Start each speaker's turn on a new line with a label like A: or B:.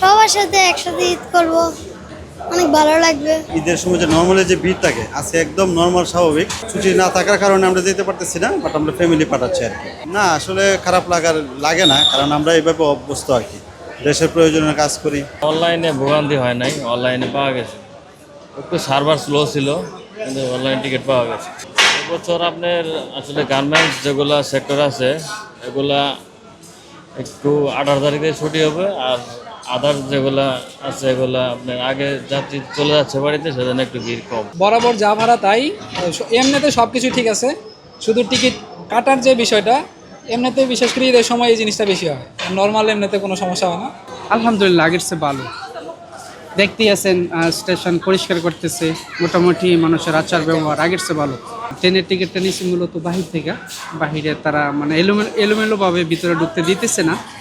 A: সবার সাথে একসাথে ঈদ করব, অনেক ভালো লাগবে।
B: ঈদের সময় যে নর্মালি যে ভিড় থাকে আজকে একদম নর্মাল স্বাভাবিক। ছুটি না থাকার কারণে আমরা যেতে পারতেছি না, বাট আমরা ফ্যামিলি পাঠাচ্ছি আর কি। না আসলে খারাপ লাগে না, কারণ আমরা এইভাবে অভ্যস্ত আর কি, দেশের প্রয়োজনে কাজ করি।
C: অনলাইনে ভোগান্তি হয় নাই, অনলাইনে পাওয়া গেছে। একটু সার্ভার স্লো ছিল, কিন্তু অনলাইন টিকিট পাওয়া গেছে। এবছর আপনার আসলে গার্মেন্টস যেগুলা সেক্টর আছে এগুলা একটু 18 তারিখে ছুটি হবে, আর আদার যেগুলা আছে এগুলা আপনার আগে যাত্রী চলে যাচ্ছে বাড়িতে, সেজন্য একটু ভিড় কম।
D: বরাবর যা ভাড়া তাই, এমনিতে সব কিছু ঠিক আছে, শুধু টিকিট কাটার যে বিষয়টা এমনিতে বিশেষ করে ঈদের সময় এই জিনিসটা বেশি হয়, নর্মাল এমনিতে কোনো সমস্যা হয় না।
E: আলহামদুলিল্লাহ আগের চেয়ে ভালো। দেখতেই আছেন স্টেশন পরিষ্কার করতেছে, মোটামুটি মানুষের আচার ব্যবহার আগের চেয়ে ভালো। ট্রেনের টিকিটটা নিয়েছি মূলত বাহির থেকে, বাহিরে তারা মানে এলোমেলোভাবে ভিতরে ঢুকতে দিতেছে না।